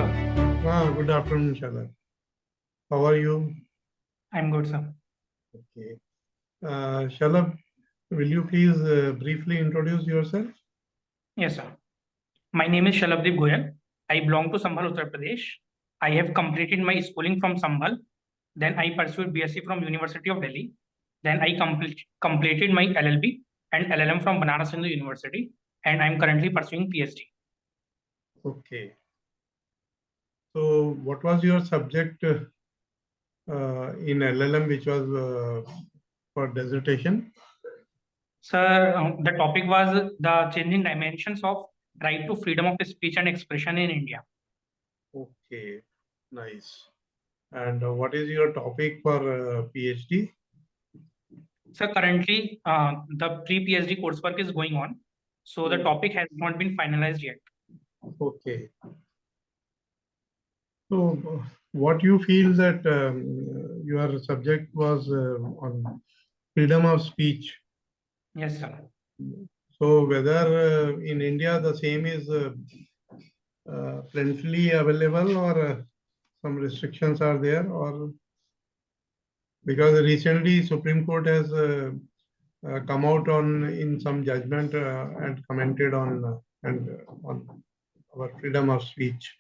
sir. Good afternoon, Shalabh. How are you? I'm good, sir. Okay. Shalabh, will you please briefly introduce yourself? Yes, sir. My name is Shalabh Deep. I belong to Sambhal, Uttar Pradesh. I have completed my schooling from Sambhal. Then I pursued BSc from University of Delhi. Then I completed my LLB and LLM from Banaras Hindu University. And I'm currently pursuing PhD. Okay. So, what was your subject in LLM, which was for dissertation? Sir, the topic was the changing dimensions of right to freedom of speech and expression in India. Okay, nice. And what is your topic for PhD? So currently, the pre-PhD coursework is going on. So the topic has not been finalized yet. Okay. So, what you feel that your subject was on freedom of speech? Yes, sir. So, whether in India the same is plentifully available, or some restrictions are there, or because recently Supreme Court has come out on in some judgment and commented on on our freedom of speech.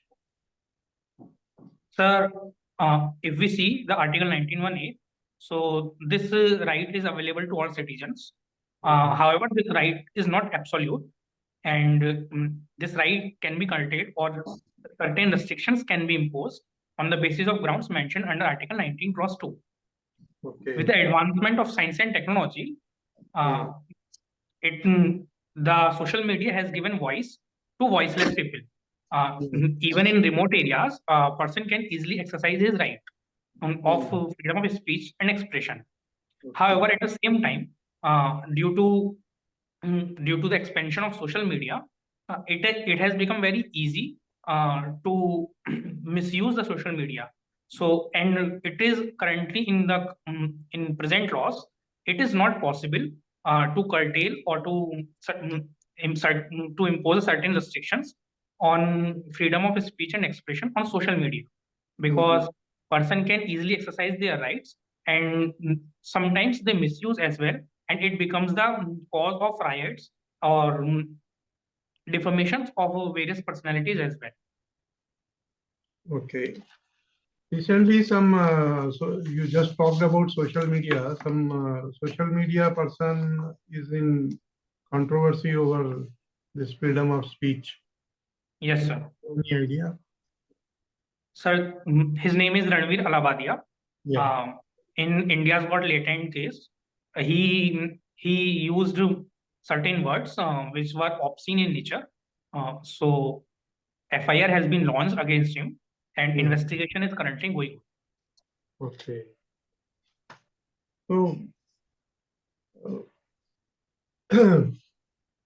Sir, if we see the Article 19(1)(a), so this right is available to all citizens. However, this right is not absolute, and this right can be curtailed, or certain restrictions can be imposed on the basis of grounds mentioned under Article 19 Clause 2. Okay. With the advancement of science and technology, the social media has given voice to voiceless people. Even in remote areas, a person can easily exercise his right of freedom of speech and expression. However, at the same time, due to the expansion of social media, it has become very easy to misuse the social media. So, and it is currently in the in present laws, it is not possible to curtail or to impose certain restrictions on freedom of speech and expression on social media, because person can easily exercise their rights, and sometimes they misuse as well, and it becomes the cause of riots or defamations of various personalities as well. Okay. Recently, so you just talked about social media. Some social media person is in controversy over this freedom of speech. Yes, sir. Any idea? Sir, his name is Ranveer Alabadia. Yeah. In India's Got Latent case, he used certain words which were obscene in nature. So FIR has been launched against him, and investigation is currently going on. Okay. So,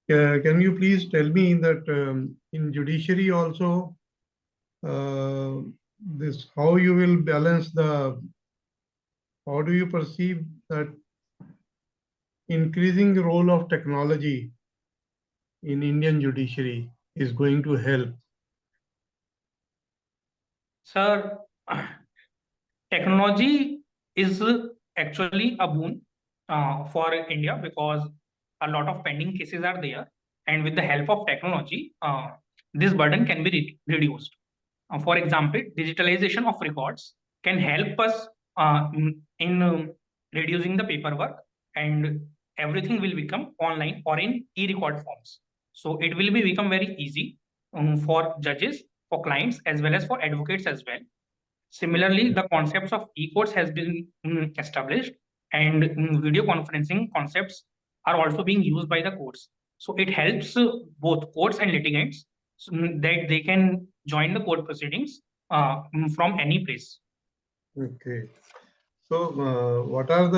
can you please tell me that in judiciary also, this how you will balance how do you perceive that increasing the role of technology in Indian judiciary is going to help? Sir, technology is actually a boon for India, because a lot of pending cases are there, and with the help of technology, this burden can be reduced. For example, digitalization of records can help us in reducing the paperwork, and everything will become online or in e-record forms. So it will become very easy for judges, for clients, as well as for advocates as well. Similarly, the concepts of e-courts has been established, and video conferencing concepts are also being used by the courts. So it helps both courts and litigants that they can join the court proceedings from any place. Okay. So, what are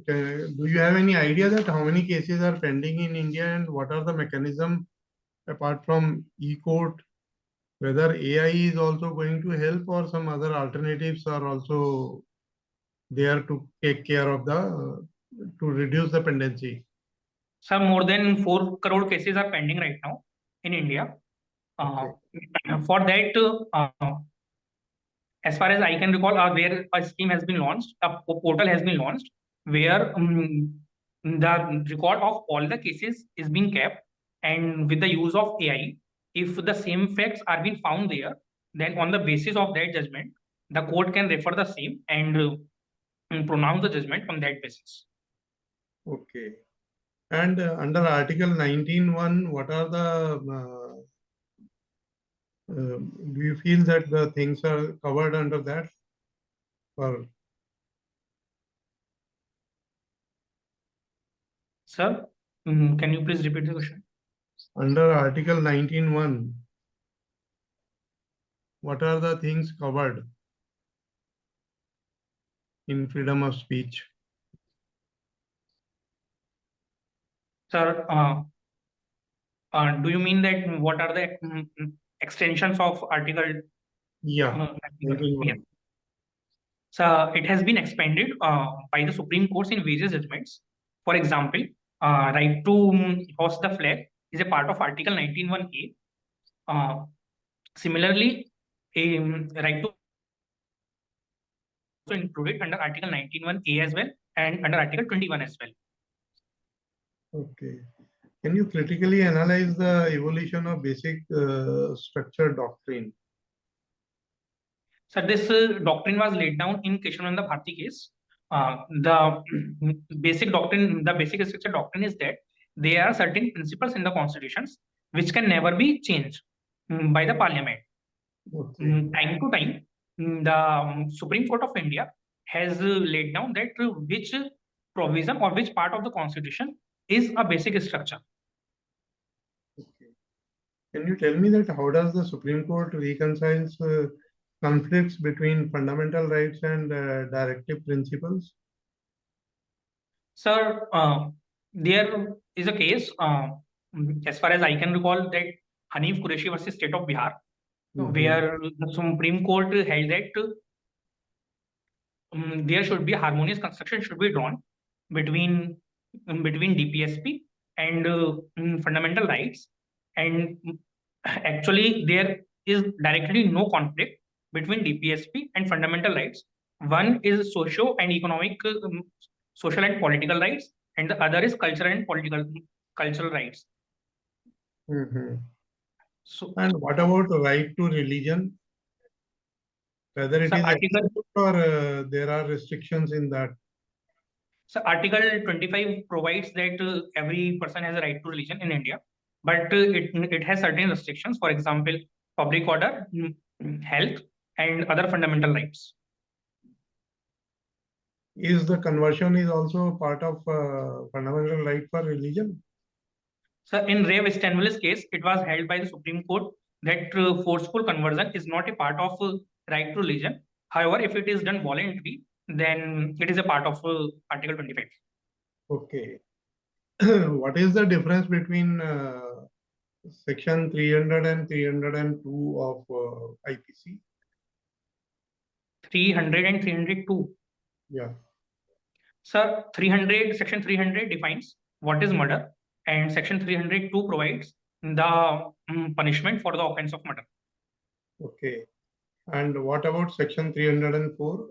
do you have any idea that how many cases are pending in India, and what are the mechanism apart from e-court, whether AI is also going to help, or some other alternatives are also there to take care of to reduce the pendency? Some more than 4 crore cases are pending right now in India. For that, as far as I can recall, where a scheme has been launched, a portal has been launched where the record of all the cases is being kept, and with the use of AI, if the same facts are being found there, then on the basis of that judgment, the court can refer the same and pronounce the judgment on that basis. Okay. And under Article 19(1), what are the do you feel that the things are covered under that? Or Sir, can you please repeat the question? under Article 19(1), what are the things covered in freedom of speech? Sir, do you mean that what are the extensions of Article? Yeah, Yeah. 19(1). So it has been expanded by the Supreme Court in various judgments. For example, right to hoist the flag is a part of Article 19(1)(a). Similarly, a right to also included under Article 19(1)(a) as well, and under Article 21 as well. Okay. Can you critically analyze the evolution of basic structure doctrine? So this doctrine was laid down in Keshavananda Bharti case. The basic doctrine, the basic structure doctrine is that there are certain principles in the constitutions which can never be changed by the parliament. Okay. Time to time, the Supreme Court of India has laid down that which provision or which part of the constitution is a basic structure. Okay. Can you tell me that how does the Supreme Court reconciles conflicts between fundamental rights and directive principles? Sir, there is a case, as far as I can recall, that Hanif Qureshi versus State of Bihar, where the Supreme Court held that there should be harmonious construction should be drawn between DPSP and fundamental rights, and actually there is directly no conflict between DPSP and fundamental rights. One is social and economic, social and political rights, and the other is cultural rights. So, and what about the right to religion? Whether it So is article, or there are restrictions in that? So Article 25 provides that every person has a right to religion in India, but it has certain restrictions. For example, public order, health, and other fundamental rights. Is the conversion is also part of fundamental right for religion? So in Ray Stanwell's case, it was held by the Supreme Court that forceful conversion is not a part of right to religion. However, if it is done voluntarily, then it is a part of Article 25. Okay. What is the difference between Section 300 and 302 of IPC? 300 and 302. Yeah. Sir, Section 300 defines what is murder, and Section 302 provides the punishment for the offense of murder. Okay. And what about Section 304?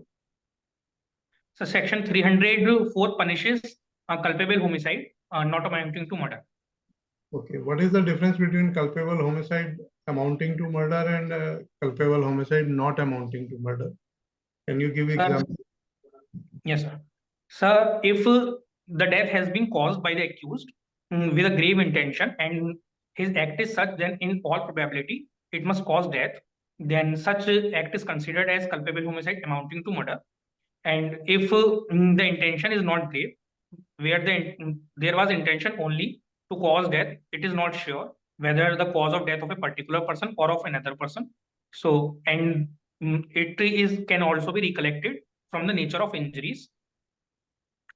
So Section 304 punishes culpable homicide not amounting to murder. Okay. What is the difference between culpable homicide amounting to murder and culpable homicide not amounting to murder? Can you give examples? Yes, sir. Sir, if the death has been caused by the accused with a grave intention and his act is such, then in all probability it must cause death, then such act is considered as culpable homicide amounting to murder. And if the intention is not grave, where there was intention only to cause death, it is not sure whether the cause of death of a particular person or of another person. So, and it can also be recollected from the nature of injuries.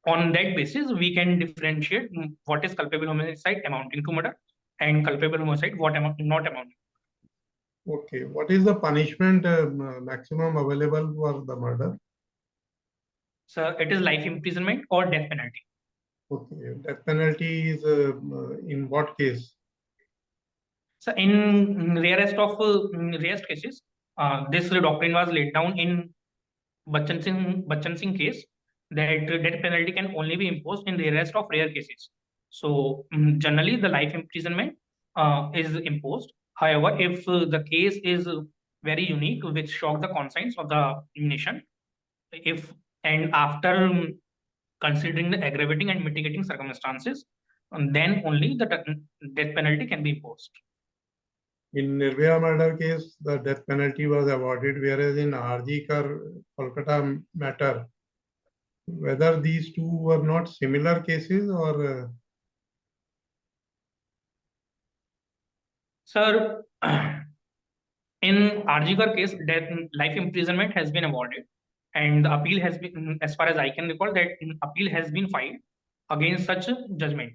On that basis, we can differentiate what is culpable homicide amounting to murder and culpable homicide not amounting. Okay. What is the punishment maximum available for the murder? So it is life imprisonment or death penalty. Okay. Death penalty is in what case? So in rarest cases, this doctrine was laid down in Bachchan Singh case, that death penalty can only be imposed in rarest of rare cases. So generally, the life imprisonment is imposed. However, if the case is very unique, which shock the conscience of the nation, if and after considering the aggravating and mitigating circumstances, then only the death penalty can be imposed. In Nirbhaya murder case, the death penalty was awarded, whereas in RG Kolkata matter, whether these two were not similar cases or Sir, in Arjigar case, life imprisonment has been awarded, and the appeal has been, as far as I can recall, that appeal has been filed against such a judgment.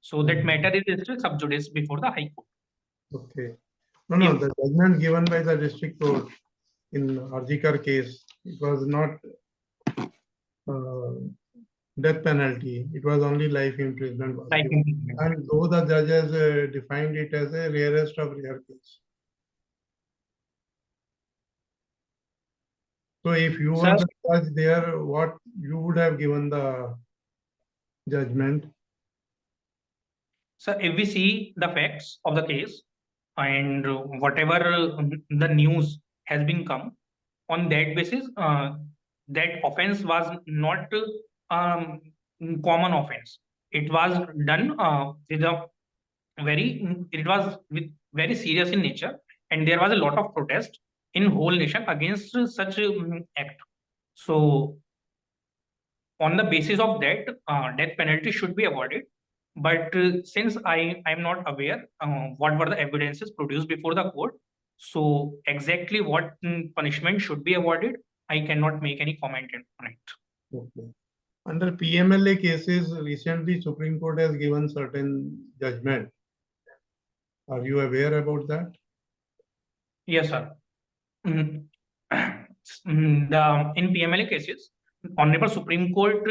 So that matter is still sub judice before the High Court. okay. No, the judgment given by the district court in Arjikar case, it was not death penalty. It was only life imprisonment. Life imprisonment. And though the judges defined it as a rarest of rare case. So if you were the judge there, what you would have given the judgment? So if we see the facts of the case and whatever the news has been come, on that basis, that offense was not common offense. It was done with a it was with very serious in nature, and there was a lot of protest in whole nation against such act. So on the basis of that, death penalty should be awarded. But since I am not aware what were the evidences produced before the court, so exactly what punishment should be awarded, I cannot make any comment on it. Okay. Under PMLA cases, recently Supreme Court has given certain judgment. Are you aware about that? Yes, sir. In PMLA cases, Honorable Supreme Court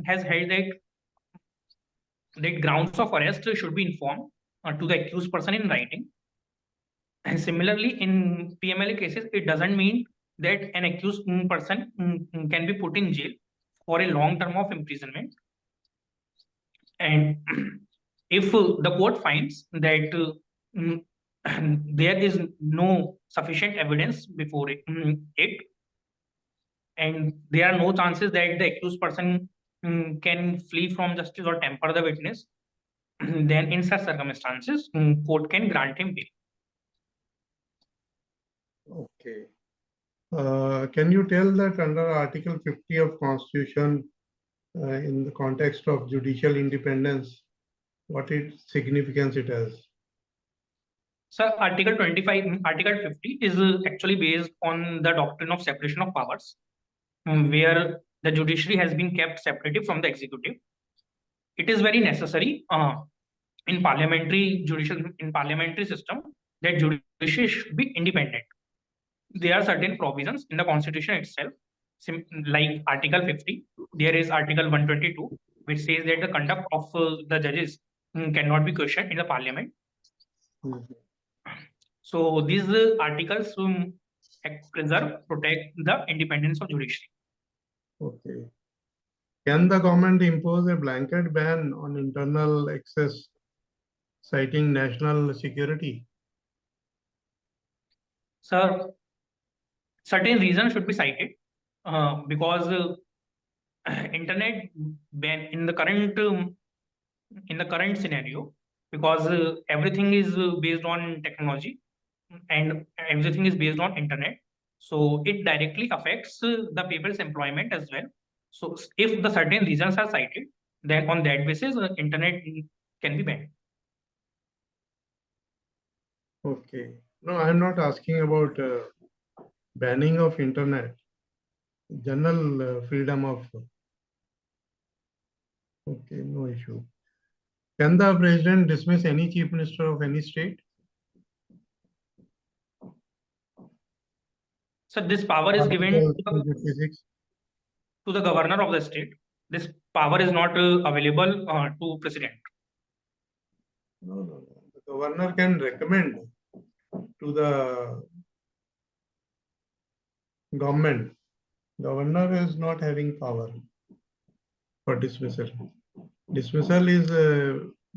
has held that grounds of arrest should be informed to the accused person in writing. And similarly, in PMLA cases, it doesn't mean that an accused person can be put in jail for a long term of imprisonment. And if the court finds that there is no sufficient evidence before it, and there are no chances that the accused person can flee from justice or temper the witness, then in such circumstances, court can grant him bail. Okay. Can you tell that under Article 50 of Constitution, in the context of judicial independence, what its significance it has? So Article 25, Article 50 is actually based on the doctrine of separation of powers, where the judiciary has been kept separated from the executive. It is very necessary in parliamentary system that judiciary should be independent. There are certain provisions in the constitution itself, like Article 50. There is Article 122, which says that the conduct of the judges cannot be questioned in the parliament. So these articles protect the independence of judiciary. Okay. Can the government impose a blanket ban on internal access citing national security? Sir, certain reasons should be cited because internet ban in the current scenario, because everything is based on technology and everything is based on internet, so it directly affects the people's employment as well. So if the certain reasons are cited, then on that basis internet can be banned. Okay. No, I'm not asking about banning of internet, general freedom of. Okay, no issue. Can the president dismiss any chief minister of any state? So this power is given to the governor of the state. This power is not available to president. No. The governor can recommend to the government. Governor is not having power for dismissal. Dismissal is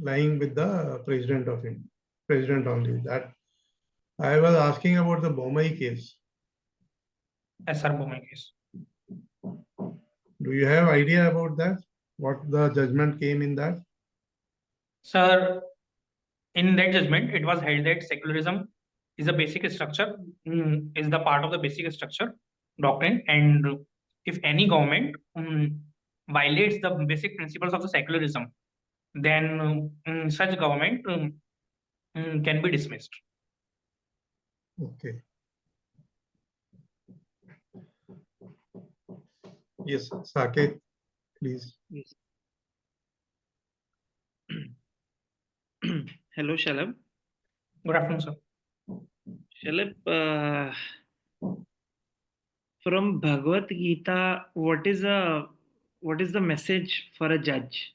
lying with the president of India, president only. That I was asking about the Bombay case. Yes, sir, Bhumai case. Do you have idea about that? What the judgment came in that? Sir, in that judgment, it was held that secularism is a basic structure, is the part of the basic structure doctrine, and if any government violates the basic principles of the secularism, then such government can be dismissed. Okay. Yes, Saket, please. Yes. Hello, Shalabh. Good afternoon, sir. Shalabh, from Bhagavad Gita, what is the message for a judge?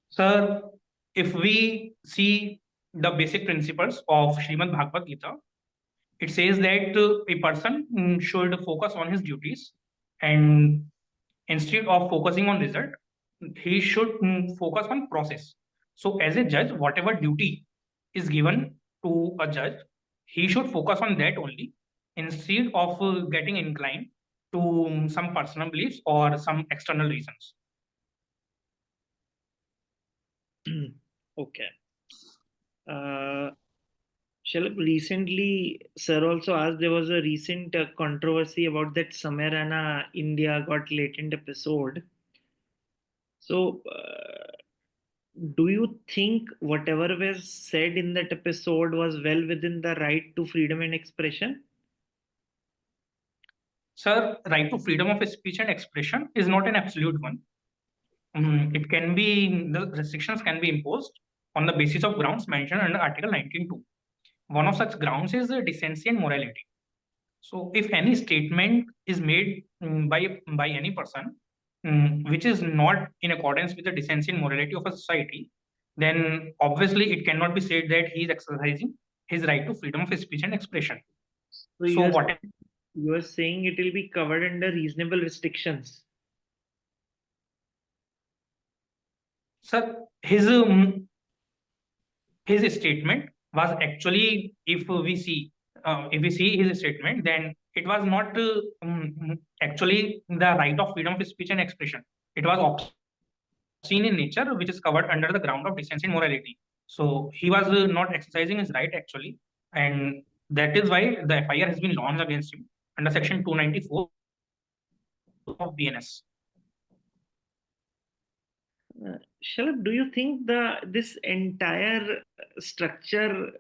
Sir, if we see the basic principles of Srimad Bhagavad Gita, it says that a person should focus on his duties, and instead of focusing on result, he should focus on process. So as a judge, whatever duty is given to a judge, he should focus on that only, instead of getting inclined to some personal beliefs or some external reasons. Okay. Shalabh, recently, sir also asked, there was a recent controversy about that Samarana India got latent episode. So, do you think whatever was said in that episode was well within the right to freedom and expression? Sir, right to freedom of speech and expression is not an absolute one. It can be, the restrictions can be imposed on the basis of grounds mentioned under Article 19.2. One of such grounds is decency and morality. So, if any statement is made by any person which is not in accordance with the decency and morality of a society, then obviously it cannot be said that he is exercising his right to freedom of speech and expression. So So, what you are saying it will be covered under reasonable restrictions. sir, his statement was actually, if we see his statement, then it was not actually the right of freedom of speech and expression. It was obscene in nature, which is covered under the ground of decency and morality. So he was not exercising his right actually, and that is why the FIR has been launched against him under Section 294 of BNS. Shalabh, do you think this entire structure,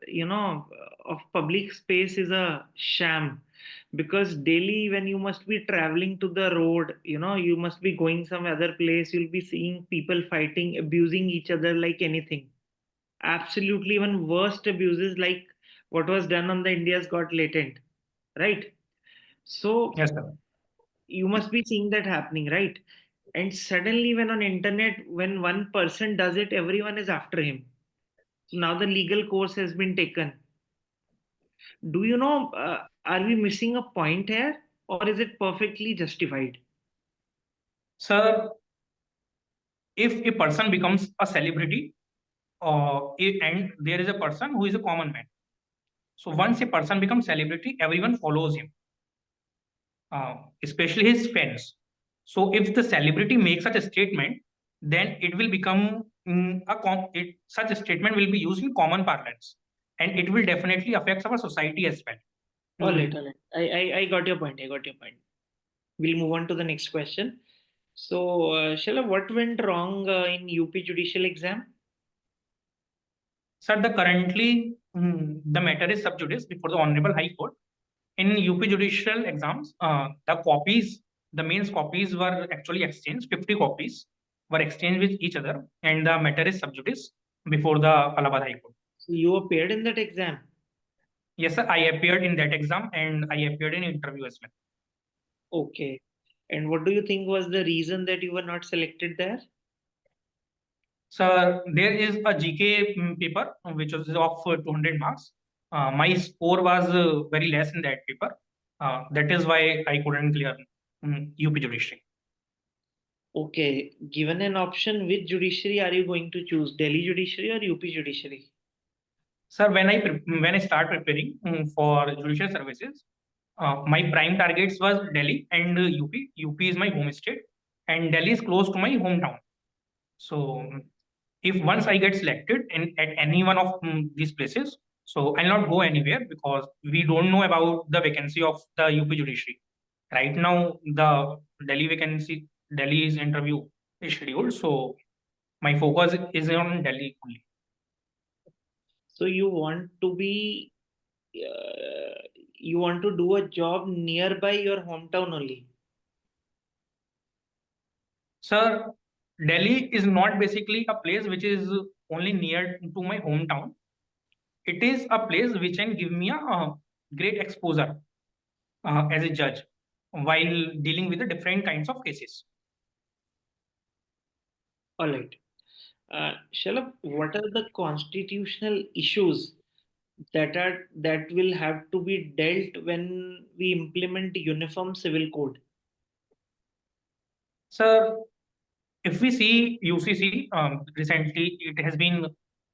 of public space is a sham? Because daily, when you must be traveling to the road, you must be going some other place, you'll be seeing people fighting, abusing each other like anything. Absolutely, even worst abuses like what was done on the India's Got Latent, right? So Yes, sir. you must be seeing that happening, right? And suddenly when on internet, when one person does it, everyone is after him. So now the legal course has been taken. Do you know, are we missing a point here, or is it perfectly justified? Sir, if a person becomes a celebrity, and there is a person who is a common man, so once a person becomes celebrity, everyone follows him, especially his fans. So if the celebrity makes such a statement, then it will become such a statement will be used in common parlance, and it will definitely affect our society as well. All right, all right. I got your point. I got your point. We'll move on to the next question. So, Shala, what went wrong in UP judicial exam? Sir, the matter is sub judice before the Honorable High Court. In UP judicial exams, the mains copies were actually exchanged. 50 copies were exchanged with each other, and the matter is sub judice before the Allahabad High Court. So you appeared in that exam? Yes, sir. I appeared in that exam, and I appeared in interview as well. Okay. And what do you think was the reason that you were not selected there? Sir, there is a GK paper which was of 200 marks. My score was very less in that paper. That is why I couldn't clear UP Judiciary. Okay, given an option, which judiciary are you going to choose? Delhi judiciary or UP judiciary? Sir, when I start preparing for judicial services, my prime targets was Delhi and UP. UP is my home state, and Delhi is close to my hometown. So if once I get selected in at any one of these places, so I'll not go anywhere because we don't know about the vacancy of the UP judiciary. Right now, the Delhi vacancy, Delhi's interview is scheduled. So my focus is on Delhi only. So you want to do a job nearby your hometown only. Sir, Delhi is not basically a place which is only near to my hometown. It is a place which can give me a great exposure as a judge while dealing with the different kinds of cases. All right. Shalabh, what are the constitutional issues that will have to be dealt when we implement uniform civil code? Sir, if we see UCC, recently it has been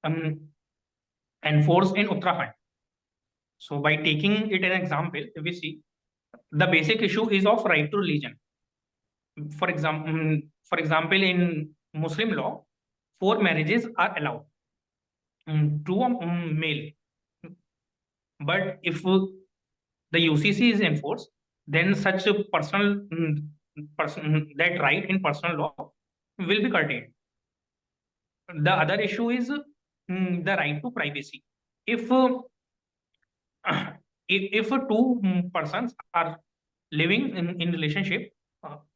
um, enforced in Uttarakhand. So by taking it an example, if we see the basic issue is of right to religion. For example, in Muslim law, 4 marriages are allowed to a male. But if the UCC is enforced, then such a that right in personal law will be curtailed. The other issue is the right to privacy. If if two persons are living in relationship,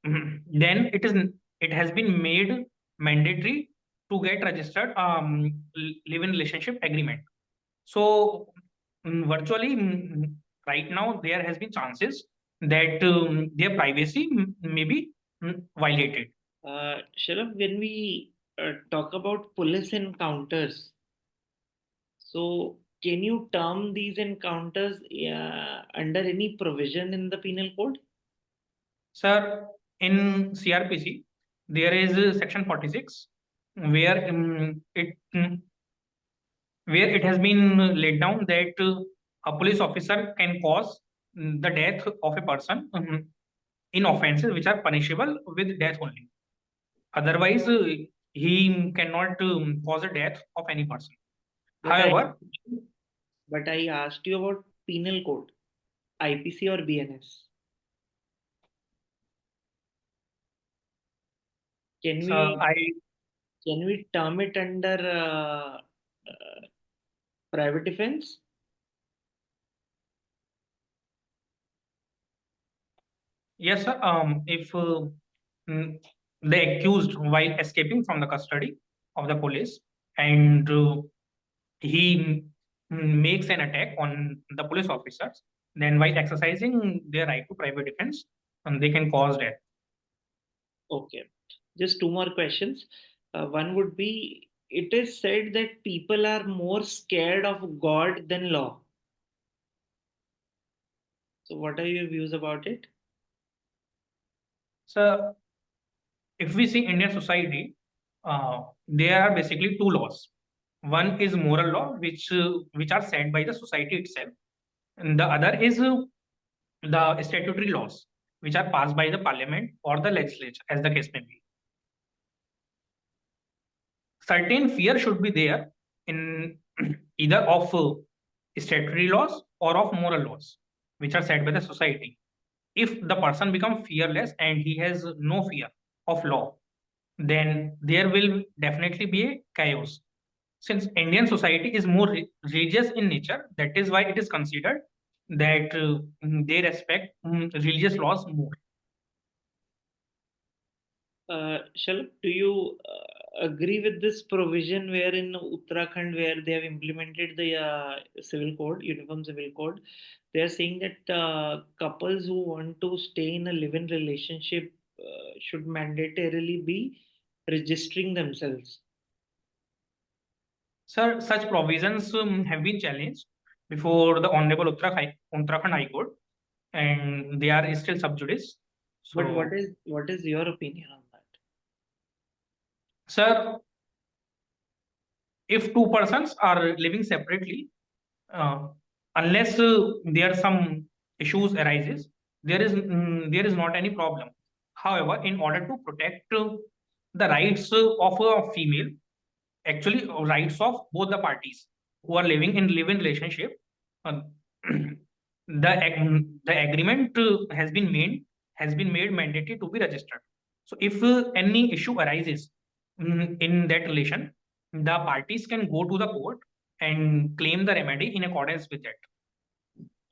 then it has been made mandatory to get registered live in relationship agreement. So virtually right now there has been chances that their privacy may be violated. Shalabh, when we talk about police encounters, so can you term these encounters under any provision in the penal code? Sir, in CRPC, there is section 46 where where it has been laid down that a police officer can cause the death of a person in offenses which are punishable with death only. Otherwise, he cannot cause the death of any person. But I, However, but I asked you about penal code, IPC or BNS. Can so we I can we term it under private defense? yes, sir. If mm, the accused, while escaping from the custody of the police, and he makes an attack on the police officers, then while exercising their right to private defense, they can cause death. Okay. Just two more questions. One would be, it is said that people are more scared of God than law. So what are your views about it? So, if we see Indian society, there are basically two laws. One is moral law, which are set by the society itself, and the other is the statutory laws, which are passed by the parliament or the legislature, as the case may be. Certain fear should be there in either of statutory laws or of moral laws, which are set by the society. If the person becomes fearless and he has no fear of law, then there will definitely be a chaos. Since Indian society is more religious in nature, that is why it is considered that they respect religious laws more. Shalabh, do you agree with this provision where in Uttarakhand, where they have implemented the civil code, uniform civil code, they are saying that couples who want to stay in a live-in relationship should mandatorily be registering themselves. Sir, such provisions have been challenged before the Honorable Uttarakhand High Court, and they are still sub judice. But So, what is your opinion on that? sir, if two persons are living separately, uh, unless there are some issues arises, there is not any problem. However, in order to protect the rights of a female, actually rights of both the parties who are living in live-in relationship, uh, the agreement has been made mandatory to be registered. So if any issue arises in that relation, the parties can go to the court and claim the remedy in accordance with it.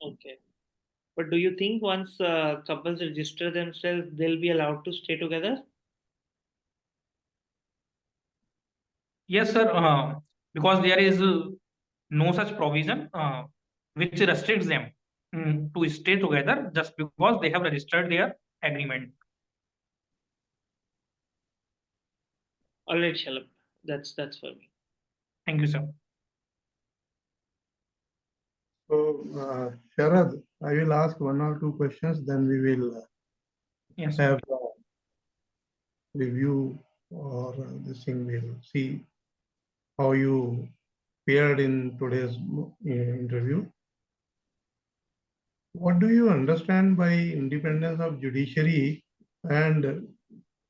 Okay. But do you think once couples register themselves, they'll be allowed to stay together? Yes, sir. Because there is no such provision which restricts them to stay together just because they have registered their agreement. All right, Shalabh. That's for me. Thank you, sir. So, Sharad, I will ask one or two questions, then we will Yes, sir. have a review or this thing. We'll see how you fared in today's interview. What do you understand by independence of judiciary, and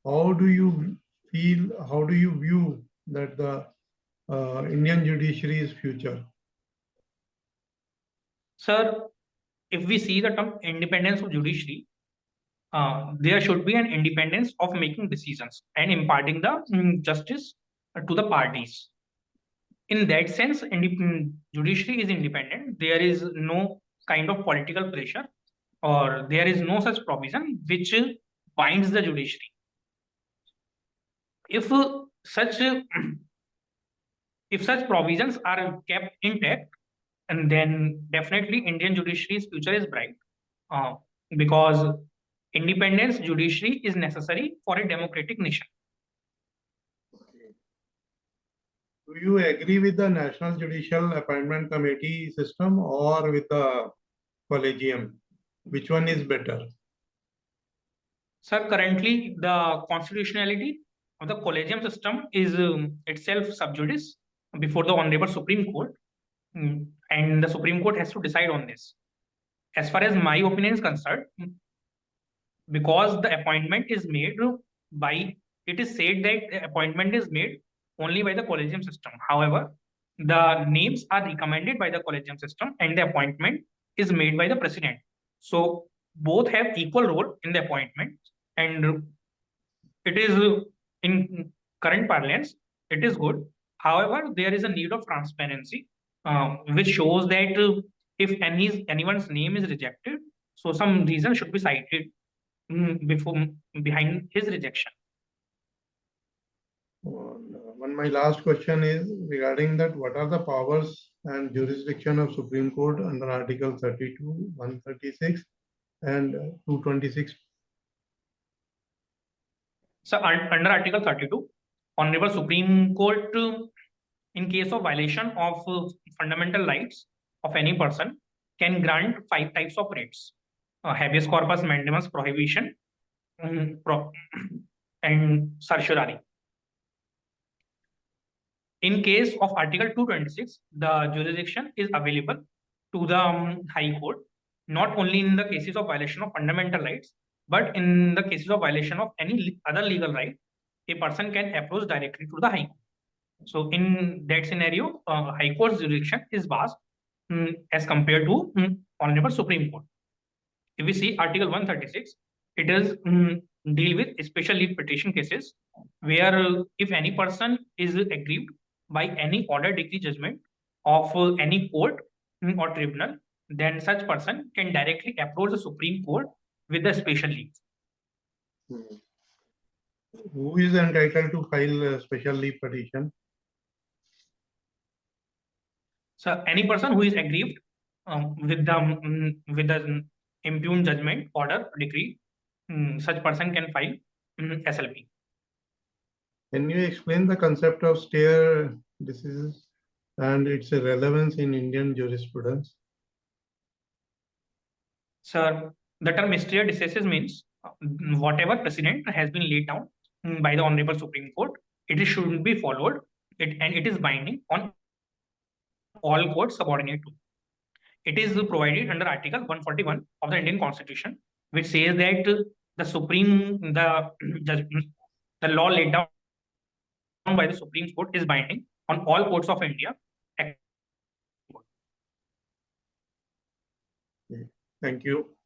how do you feel, how do you view that the Indian judiciary's future? Sir, if we see the term independence of judiciary, there should be an independence of making decisions and imparting the justice to the parties. In that sense, judiciary is independent. There is no kind of political pressure, or there is no such provision which binds the judiciary. If such if such provisions are kept intact, and then definitely Indian judiciary's future is bright, uh, because independence judiciary is necessary for a democratic nation. Do you agree with the National Judicial Appointment Committee system or with the collegium? Which one is better? Sir, currently the constitutionality of the collegium system is itself sub judice before the Honorable Supreme Court, and the Supreme Court has to decide on this. As far as my opinion is concerned, because the appointment is made by, it is said that the appointment is made only by the collegium system. However, the names are recommended by the collegium system and the appointment is made by the president. So both have equal role in the appointment, and it is in current parlance, it is good. However, there is a need of transparency, which shows that if anyone's name is rejected, so some reason should be cited before behind his rejection. My last question is regarding that. What are the powers and jurisdiction of Supreme Court under Article 32, 136, and 226? So under Article 32, Honorable Supreme Court, in case of violation of fundamental rights of any person, can grant 5 types of writs: habeas corpus, mandamus, prohibition, and certiorari. In case of Article 226, the jurisdiction is available to the High Court, not only in the cases of violation of fundamental rights, but in the cases of violation of any other legal right, a person can approach directly to the High Court. So in that scenario, High Court's jurisdiction is vast as compared to Honorable Supreme Court. If we see Article 136, it does deal with special leave petition cases where if any person is aggrieved by any order, decree, judgment of any court or tribunal, then such person can directly approach the Supreme Court with the special leave. Who is entitled to file a special leave petition? So any person who is aggrieved with the impugned judgment, order, decree, such person can file SLP. Can you explain the concept of stare decisions? and its relevance in Indian jurisprudence? Sir, the term stare decisis means whatever precedent has been laid down by the Honorable Supreme Court, should be followed, and it is binding on all courts subordinate to. It is provided under Article 141 of the Indian Constitution, which says that the law laid down by the Supreme Court is binding on all courts of India. Thank you.